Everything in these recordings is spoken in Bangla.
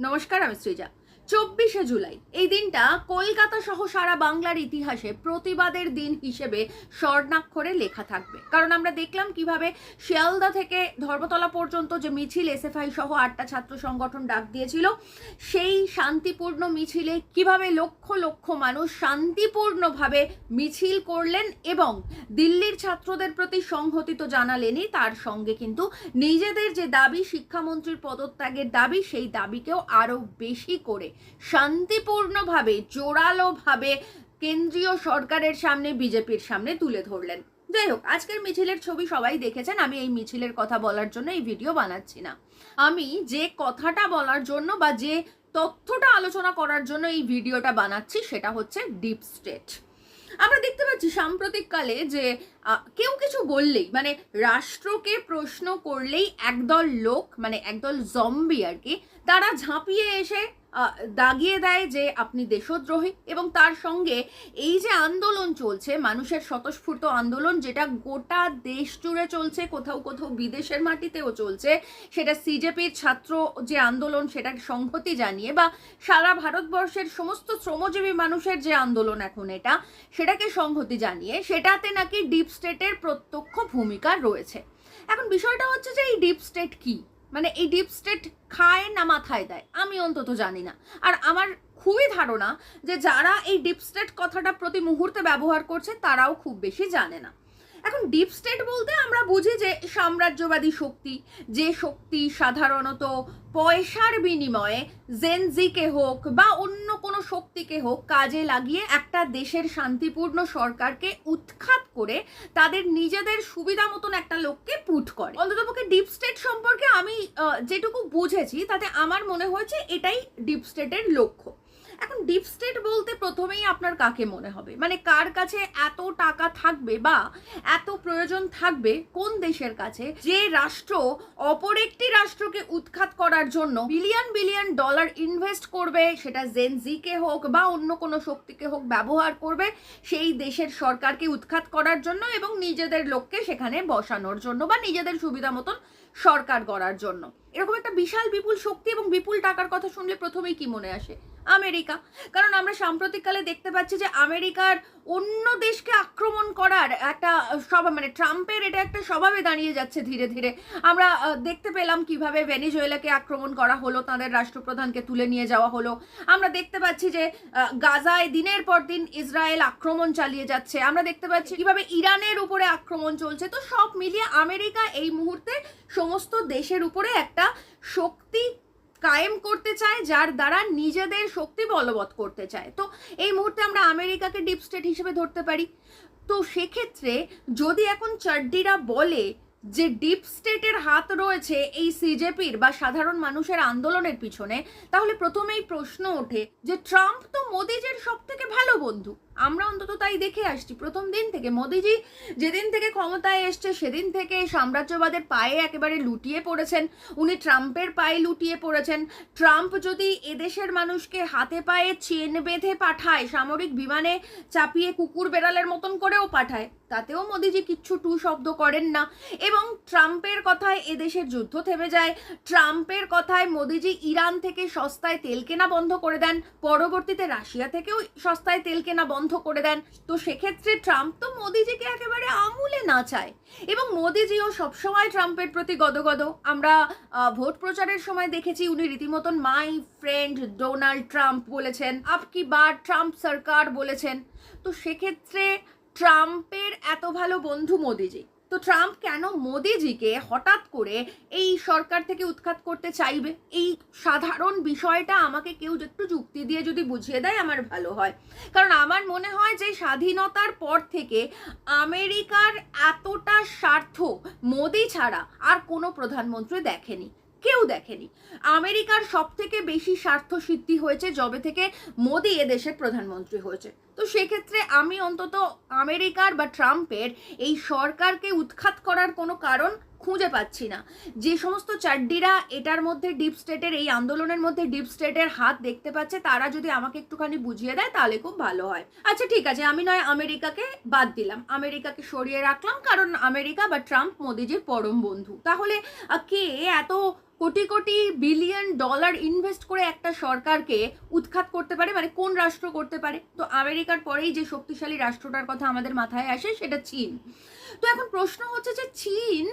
নমস্কার, আমি সৃজা। 24শে জুলাই এই দিনটা কলকাতা সহ সারা বাংলার ইতিহাসে প্রতিবাদের দিন হিসেবে স্বর্ণাক্ষরে লেখা থাকবে। কারণ আমরা দেখলাম কিভাবে শিয়ালদা থেকে ধর্মতলা পর্যন্ত যে মিছিল এসএফআই সহ 8টা ছাত্র সংগঠন ডাক দিয়েছিল, সেই শান্তিপূর্ণ মিছিলে কিভাবে লক্ষ লক্ষ মানুষ শান্তিপূর্ণভাবে মিছিল করলেন এবং দিল্লির ছাত্রদের প্রতি সংহতি তো জানালেনই, তার সঙ্গে কিন্তু নিজেদের যে দাবি, শিক্ষামন্ত্রীর পদত্যাগের দাবি, সেই দাবিকেও আরো বেশি করে শান্তিপূর্ণভাবে জোরালোভাবে কেন্দ্রীয় সরকারের সামনে, বিজেপির সামনে তুলে ধরলেন। যাই হোক, আজকের মিছিলের ছবি সবাই দেখেছেন। আমি এই মিছিলের কথা বলার জন্য এই ভিডিও বানাচ্ছি না। আমি যে কথাটা বলার জন্য বা যে তথ্যটা আলোচনা করার জন্য এই ভিডিওটা বানাচ্ছি সেটা হচ্ছে ডিপ স্টেট। আমরা দেখতে পাচ্ছি সাম্প্রতিককালে যে কেউ কিছু বললেই, মানে রাষ্ট্রকে প্রশ্ন করলেই একদল লোক, মানে একদল জম্বি আর কি, তারা ঝাঁপিয়ে এসে দাগিয়ে দেয় যে আপনি দেশদ্রোহী। এবং তার সঙ্গে এই যে আন্দোলন চলছে, মানুষের স্বতঃস্ফূর্ত আন্দোলন, যেটা গোটা দেশ জুড়ে চলছে, কোথাও কোথাও বিদেশের মাটিতেও চলছে, সেটা সিজেপির ছাত্র যে আন্দোলন, সেটার সংহতি জানিয়ে, বা সারা ভারতবর্ষের সমস্ত শ্রমজীবী মানুষের যে আন্দোলন এখন, এটা সেটাকে সংহতি জানিয়ে, সেটাতে নাকি ডিপ স্টেটের প্রত্যক্ষ ভূমিকা রয়েছে। এখন বিষয়টা হচ্ছে যে এই ডিপ স্টেট কি, মানে এই ডিপ স্টেট খায় না মাথায় দেয়, আমি অন্তত জানি না। আর আমার খুবই ধারণা যে যারা এই ডিপ স্টেট কথাটা প্রতি মুহূর্তে ব্যবহার করছে তারাও খুব বেশি জানে না। এখন ডিপ স্টেট বলতে আমরা বুঝি যে সাম্রাজ্যবাদী শক্তি, যে শক্তি সাধারণত পয়সার বিনিময়ে জেনজিকে হোক বা অন্য কোনো শক্তিকে হোক কাজে লাগিয়ে একটা দেশের শান্তিপূর্ণ সরকারকে উৎখাত করে তাদের নিজেদের সুবিধা মতন একটা লোককে পুট করে। অন্ততপক্ষে ডিপ স্টেট সম্পর্কে আমি যেটুকু বুঝেছি তাতে আমার মনে হয়েছে এটাই ডিপ স্টেটের লক্ষ্য। এখন ডিপ স্টেট বলতে প্রথমেই আপনার কাকে মনে হবে, মানে কার কাছে এত টাকা থাকবে বা এত প্রয়োজন থাকবে, কোন দেশের কাছে যে রাষ্ট্র অপর একটি রাষ্ট্রকে উৎখাত করার জন্য বিলিয়ন বিলিয়ন ডলার ইনভেস্ট করবে, সেটা জেনজিকে হোক বা অন্য কোনো শক্তিকে হোক ব্যবহার করবে সেই দেশের সরকারকে উৎখাত করার জন্য এবং নিজেদের লোককে সেখানে বসানোর জন্য বা নিজেদের সুবিধা মতন সরকার গড়ার জন্য। এরকম একটা বিশাল বিপুল শক্তি এবং বিপুল টাকার কথা শুনলে প্রথমেই কি মনে আসে? আমেরিকা। কারণ আমরা সাম্প্রতিককালে দেখতে পাচ্ছি যে আমেরিকার অন্য দেশকে আক্রমণ করার একটা স্বভাব, মানে ট্রাম্পের এটা একটা স্বভাবে দাঁড়িয়ে যাচ্ছে ধীরে ধীরে। আমরা দেখতে পেলাম কিভাবে ভেনেজুয়েলাকে আক্রমণ করা হলো, তাদের রাষ্ট্রপ্রধানকে তুলে নিয়ে যাওয়া হলো। আমরা দেখতে পাচ্ছি যে গাজায় দিনের পর দিন ইসরায়েল আক্রমণ চালিয়ে যাচ্ছে। আমরা দেখতে পাচ্ছি কিভাবে ইরানের উপরে আক্রমণ চলছে। তো সব মিলিয়ে আমেরিকা এই মুহূর্তে সমস্ত দেশের উপরে একটা শক্তি কায়েম করতে চায়, যার দ্বারা নিজেদের শক্তি বলবৎ করতে চায়। তো এই মুহূর্তে আমরা আমেরিকাকে ডিপ স্টেট হিসেবে ধরতে পারি। তো সেক্ষেত্রে যদি এখন চাড্ডিরা বলে যে ডিপ স্টেটের হাত রয়েছে এই সিজেপির বা সাধারণ মানুষের আন্দোলনের পিছনে, তাহলে প্রথমেই প্রশ্ন ওঠে যে ট্রাম্প তো মোদিজির সব থেকে ভালো বন্ধু। আমরা অন্তত তাই দেখে আসছি প্রথম দিন থেকে। মোদিজি যেদিন থেকে ক্ষমতায় এসছে সেদিন থেকে সাম্রাজ্যবাদের পায়ে একেবারে লুটিয়ে পড়েছেন, উনি ট্রাম্পের পায়ে লুটিয়ে পড়েছেন। ট্রাম্প যদি এদেশের মানুষকে হাতে পায়ে চেন বেঁধে পাঠায়, সামরিক বিমানে চাপিয়ে কুকুর বেড়ালের মতন করেও পাঠায়, তাতেও মোদিজি কিচ্ছু টু শব্দ করেন না। এবং ট্রাম্পের কথায় এদেশের যুদ্ধ থেমে যায়। ট্রাম্পের কথায় মোদিজি ইরান থেকে সস্তায় তেল কেনা বন্ধ করে দেন, পরবর্তীতে রাশিয়া থেকেও সস্তায় তেল কেনা বন্ধ করে দেন। তো সেক্ষেত্রে ট্রাম্প তো মোদিজিকে একেবারে আঙুলে নাচায় এবং মোদিজিও সবসময় ট্রাম্পের প্রতি গদগদ। আমরা ভোট প্রচারের সময় দেখেছি উনি রীতিমতন মাই ফ্রেন্ড ডোনাল্ড ট্রাম্প বলেছেন, আপকি বার ট্রাম্প সরকার বলেছেন। তো সেক্ষেত্রে ট্রাম্পের এত ভালো বন্ধু মোদিজি, তো ট্রাম্প কেন মোদিজিকে হঠাৎ করে এই সরকার থেকে উৎখাত করতে চাইবে? এই সাধারণ বিষয়টা আমাকে কেউ একটু যুক্তি দিয়ে যদি বুঝিয়ে দেয় আমার ভালো হয়। কারণ আমার মনে হয় যে স্বাধীনতার পর থেকে আমেরিকার এতটা স্বার্থ মোদি ছাড়া আর কোনো প্রধানমন্ত্রী দেখেনি, কেউ দেখেনি। আমেরিকার সব থেকে বেশি স্বার্থ সিদ্ধি হয়েছে যবে থেকে মোদি এদেশের প্রধানমন্ত্রী হয়েছে। তো সেক্ষেত্রে আমি অন্তত আমেরিকার বা ট্রাম্পের এই সরকারকে উৎখাত করার কোনো কারণ খুঁজে পাচ্ছি না। যে সমস্ত চাড্ডিরা এটার মধ্যে ডিপ স্টেটের এই আন্দোলনের মধ্যে ডিপ স্টেটের হাত দেখতে পাচ্ছে, তারা যদি আমাকে একটুখানি বুঝিয়ে দেয় তাহলে খুব ভালো হয়। আচ্ছা ঠিক আছে, আমি নয় আমেরিকাকে বাদ দিলাম, আমেরিকাকে সরিয়ে রাখলাম, কারণ আমেরিকা বা ট্রাম্প মোদিজির পরম বন্ধু। তাহলে কে এত crore crore billion dollar invest করে একটা সরকারকে উৎখাত করতে পারে, মানে কোন রাষ্ট্র করতে পারে? তো আমেরিকার পরেই যে শক্তিশালী রাষ্ট্রটার কথা আমাদের মাথায় আসে সেটা চীন। তো এখন প্রশ্ন হচ্ছে যে চীন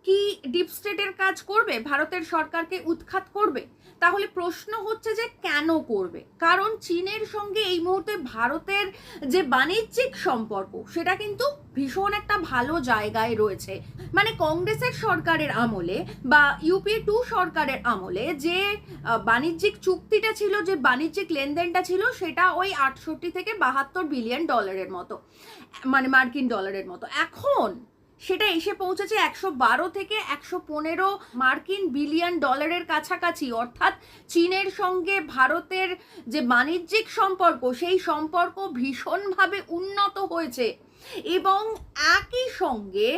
কি ডিপ স্টেটের কাজ করবে, ভারতের সরকারকে উৎখাত করবে? তাহলে প্রশ্ন হচ্ছে যে কেন করবে? কারণ চীনের সঙ্গে এই মুহূর্তে ভারতের যে বাণিজ্যিক সম্পর্ক সেটা কিন্তু ভীষণ একটা ভালো জায়গায় রয়েছে। মানে কংগ্রেসের সরকারের আমলে বা ইউপিএ 2 সরকারের আমলে যে বাণিজ্যিক চুক্তিটা ছিল, যে বাণিজ্যিক লেনদেনটা ছিল, সেটা ওই 68 থেকে 72 বিলিয়ন ডলারের মতো, মানে মার্কিন ডলারের মতো। এখন সেটা এসে পৌঁছেছে 112 থেকে 115 মার্কিন বিলিয়ন ডলারের কাছাকাছি। অর্থাৎ চীনের সঙ্গে ভারতের যে বাণিজ্যিক সম্পর্ক সেই সম্পর্ক ভীষণভাবে উন্নত হয়েছে। এবং একই সঙ্গে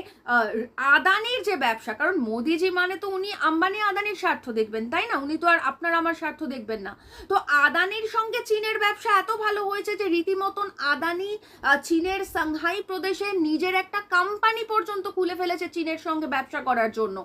আদানির যে ব্যবসা, কারণ মোদিজি মানে তো উনি আম্বানি আদানির স্বার্থ দেখবেন, তাই না? উনি তো আর আপনার আমার স্বার্থ দেখবেন না। তো আদানির সঙ্গে চীনের ব্যবসা এত ভালো হয়েছে যে রীতিমতন আদানি চীনের সাংহাই প্রদেশে নিজের একটা কোম্পানি পর্যন্ত খুলে ফেলেছে চীনের সঙ্গে ব্যবসা করার জন্য।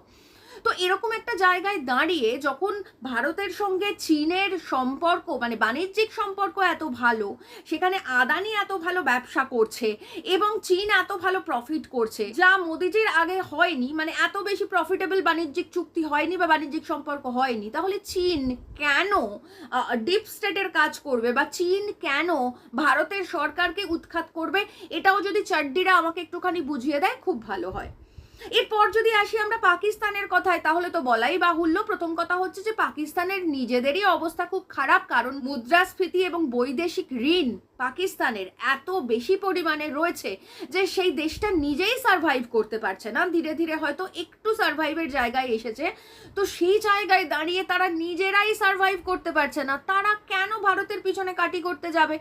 তো এরকম একটা জায়গায় দাঁড়িয়ে যখন ভারতের সঙ্গে চীনের সম্পর্ক, মানে বাণিজ্যিক সম্পর্ক এত ভালো, সেখানে আদানি এত ভালো ব্যবসা করছে এবং চীন এত ভালো প্রফিট করছে, যা মোদিজির আগে হয়নি, মানে এত বেশি প্রফিটেবল বাণিজ্যিক চুক্তি হয়নি বা বাণিজ্যিক সম্পর্ক হয়নি, তাহলে চীন কেন ডিপ স্টেটের কাজ করবে বা চীন কেন ভারতের সরকারকে উৎখাত করবে? এটাও যদি চাড্ডিরা আমাকে একটুখানি বুঝিয়ে দেয় খুব ভালো হয়। এরপর যদি আসি আমরা পাকিস্তানের কথায়, তাহলে তো বলাই বাহুল্য। প্রথম কথা হচ্ছে যে পাকিস্তানের নিজেদেরই অবস্থা খুব খারাপ, কারণ মুদ্রাস্ফীতি এবং বৈদেশিক ঋণ পাকিস্তানের এত বেশি পরিমাণে রয়েছে যে সেই দেশটা নিজেই সার্ভাইভ করতে পারছে না। ধীরে ধীরে হয়তো একটু সার্ভাইভের জায়গায় এসেছে, তো সেই জায়গায় দাঁড়িয়ে তারা নিজেরাই সার্ভাইভ করতে পারছে না, তারা কেন ভারতের পিছনে কাটি করতে যাবে?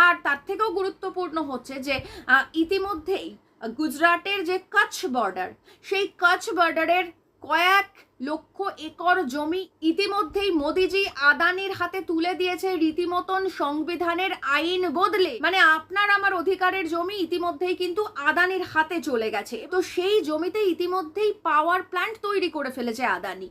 আর তার থেকেও গুরুত্বপূর্ণ হচ্ছে যে ইতিমধ্যেই গুজরাটের যে কচ্ছ বর্ডার, সেই কচ্ছ বর্ডারের কয়েক লক্ষ একর জমি ইতিমধ্যেই মোদিজি আদানির হাতে তুলে দিয়েছে রীতিমতন সংবিধানের আইন বদলে। মানে আপনার আমার অধিকারের জমি ইতিমধ্যেই কিন্তু আদানির হাতে চলে গেছে। তো সেই জমিতে ইতিমধ্যেই পাওয়ার প্ল্যান্ট তৈরি করে ফেলেছে আদানি।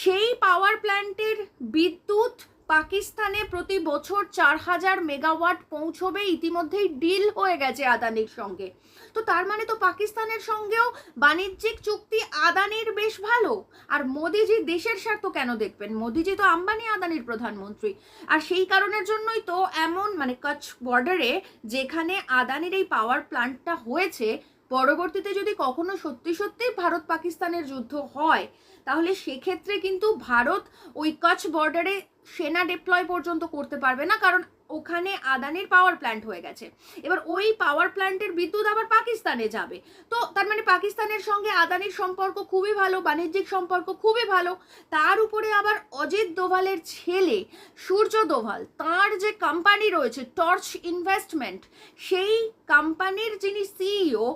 সেই পাওয়ার প্ল্যান্টের বিদ্যুৎ পাকিস্তানে প্রতি বছর 4000 মেগাওয়াট পৌঁছবে, ইতিমধ্যেই ডিল হয়ে গেছে আদানির সঙ্গে। তো তার মানে তো পাকিস্তানের সঙ্গেও বাণিজ্যিক চুক্তি আদানির বেশ ভালো। আর মোদিজি দেশের স্বার্থ কেন দেখবেন? মোদিজি তো আম্বানি আদানির প্রধানমন্ত্রী, আর সেই কারণের জন্যই তো এমন, মানে কচ্ছ বর্ডারে যেখানে আদানির এই পাওয়ার প্ল্যান্টটা হয়েছে, পরবর্তীতে যদি কখনো সত্যি সত্যি ভারত পাকিস্তানের যুদ্ধ হয়, তাহলে সেক্ষেত্রে কিন্তু ভারত ওই কচ্ছ বর্ডারে সেনা ডিপ্লয় পর্যন্ত করতে পারবে না, কারণ ওখানে আদানির পাওয়ার প্ল্যান্ট হয়ে গেছে। এবার ওই পাওয়ার প্ল্যান্টের বিদ্যুৎ আবার পাকিস্তানে যাবে। তো তার মানে পাকিস্তানের সঙ্গে আদানির সম্পর্ক খুবই ভালো, বাণিজ্যিক সম্পর্ক খুবই ভালো। তার উপরে আবার অজিত দোভালের ছেলে সূর্য দোভাল, তার যে কোম্পানি রয়েছে টর্চ ইনভেস্টমেন্ট, সেই কোম্পানির যিনি সিইও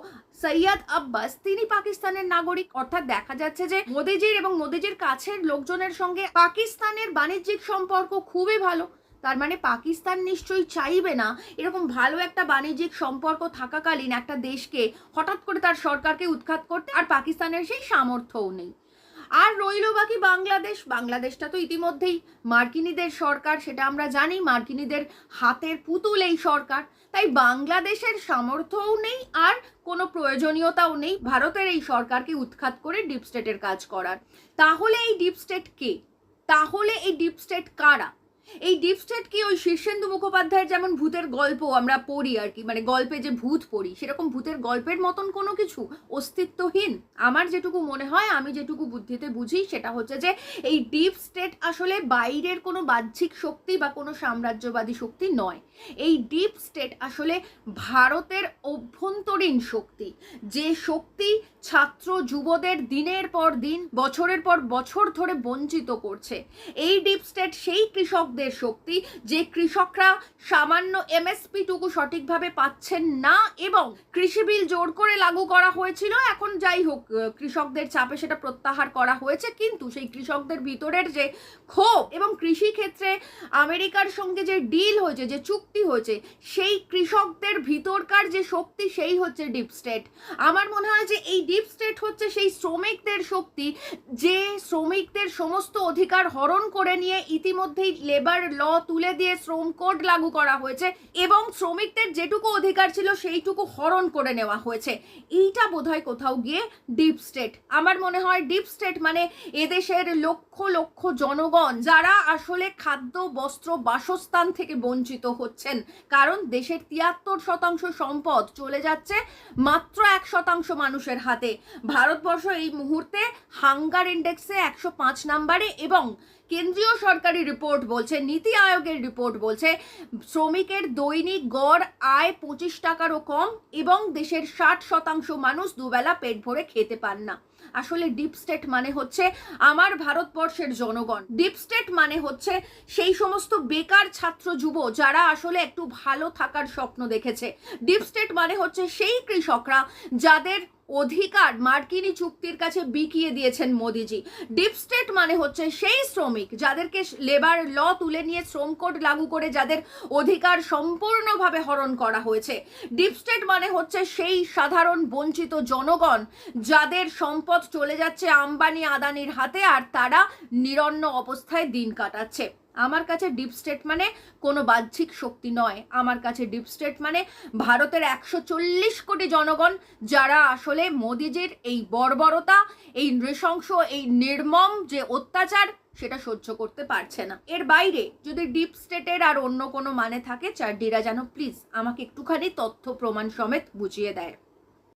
সৈয়দ আব্বাস, তিনি পাকিস্তানের নাগরিক। অর্থাৎ দেখা যাচ্ছে যে মোদিজির এবং মোদিজির কাছের লোকজনের সঙ্গে পাকিস্তানের বাণিজ্যিক সম্পর্ক খুবই ভালো। তার মানে পাকিস্তান নিশ্চয়ই চাইবে না এরকম ভালো একটা বাণিজ্যিক সম্পর্ক থাকাকালীন একটা দেশকে হঠাৎ করে তার সরকারকে উৎখাত করতে, আর পাকিস্তানের সেই সামর্থ্যও নেই। আর রইল বাকি বাংলাদেশ। বাংলাদেশটা তো ইতিমধ্যেই মার্কিনীদের সরকার, সেটা আমরা জানি, মার্কিনীদের হাতের পুতুল এই সরকার। তাই বাংলাদেশের সামর্থ্যও নেই আর কোনো প্রয়োজনীয়তাও নেই ভারতের এই সরকারকে উৎখাত করে ডিপ স্টেটের কাজ করার। তাহলে এই ডিপ স্টেট কে? তাহলে এই ডিপ স্টেট কারা? এই ডিপ স্টেট কি ওই শীর্ষেন্দু মুখোপাধ্যায়ের যেমন ভূতের গল্প আমরা পড়ি আর কি, মানে গল্পে যে ভূত পড়ি, সেরকম ভূতের গল্পের মতন কোনো কিছু অস্তিত্বহীন? আমার যেটুকু মনে হয়, আমি যেটুকু বুদ্ধিতে বুঝি, সেটা হচ্ছে যে এই ডিপ স্টেট আসলে বাইরের কোনো বাহ্যিক শক্তি বা কোনো সাম্রাজ্যবাদী শক্তি নয়। এই ডিপ স্টেট আসলে ভারতের অভ্যন্তরীণ শক্তি, যে শক্তি ছাত্র যুবদের দিনের পর দিন, বছরের পর বছর ধরে বঞ্চিত করছে। এই ডিপ স্টেট সেই কৃষক কৃষকদের শক্তি, যে কৃষকরা সামান্য এমএসপি টুকু সঠিকভাবে পাচ্ছেন না, এবং কৃষি বিল জোর করে লাগু করা হয়েছিল, এখন যাই হোক কৃষকদের চাপে সেটা প্রত্যাহার করা হয়েছে, কিন্তু সেই কৃষকদের ভিতরের যে ক্ষোভ এবং কৃষি ক্ষেত্রে আমেরিকার সঙ্গে যে ডিল হয়েছে, যে চুক্তি হয়েছে, সেই কৃষকদের ভিতরকার যে শক্তি, সেই হচ্ছে ডিপ স্টেট। আমার মনে হয় যে এই ডিপ স্টেট হচ্ছে সেই শ্রমিকদের শক্তি, যে শ্রমিকদের সমস্ত অধিকার হরণ করে নিয়ে ইতিমধ্যেই লেবার ল তুলে দিয়ে শ্রম কোড লাগু করা হয়েছে, এবং শ্রমিকদের যেটুকু অধিকার ছিল সেইটুকু হরণ করে নেওয়া হয়েছে। এইটা বোধহয় কোথাও গিয়ে ডিপ স্টেট। আমার মনে হয় ডিপ স্টেট মানে এদেশের লক্ষ লক্ষ জনগণ, যারা আসলে খাদ্য, বস্ত্র, বাসস্থান থেকে বঞ্চিত হচ্ছেন, কারণ দেশের 73% সম্পদ চলে যাচ্ছে মাত্র 1% মানুষের হাতে। ভারতবর্ষ এই মুহূর্তে হাঙ্গার ইন্ডেক্সে 105 নম্বরে, এবং কেন্দ্রীয় সরকারি রিপোর্ট বলছে, নীতি আয়োগের রিপোর্ট বলছে, শ্রমিকের দৈনিক গড় আয় 25 টাকারও কম, এবং দেশের 60% মানুষ দুবেলা পেট ভরে খেতে পান না। আসলে ডিপ স্টেট মানে হচ্ছে আমার ভারতবর্ষের জনগণ। ডিপ স্টেট মানে হচ্ছে সেই সমস্ত বেকার ছাত্র যুব যারা আসলে একটু ভালো থাকার স্বপ্ন দেখেছে। ডিপ স্টেট মানে হচ্ছে সেই কৃষকরা যাদের অধিকার মার্কিনী চুক্তির কাছে বিকিয়ে দিয়েছেন মোদিজি। ডিপ স্টেট মানে হচ্ছে সেই শ্রমিক যাদেরকে লেবার ল তুলে নিয়ে শ্রম কোড লাগু করে যাদের অধিকার সম্পূর্ণভাবে হরণ করা হয়েছে। ডিপ স্টেট মানে হচ্ছে সেই সাধারণ বঞ্চিত জনগণ যাদের সম্পদ চলে যাচ্ছে আম্বানি আদানির হাতে, আর তারা নিরন্ন অবস্থায় দিন কাটাচ্ছে। আমার কাছে ডিপ স্টেট মানে কোনো বাহ্যিক শক্তি নয়, আমার কাছে ডিপ স্টেট মানে ভারতের 140 কোটি জনগণ, যারা আসলে মোদিজির এই বর্বরতা, এই নৃশংস, এই নির্মম যে অত্যাচার, সেটা সহ্য করতে পারছে না। এর বাইরে যদি ডিপ স্টেটের আর অন্য কোনো মানে থাকে, চার্ডিরা যেন প্লিজ আমাকে একটুখানি তথ্য প্রমাণ সমেত বুঝিয়ে দেয়।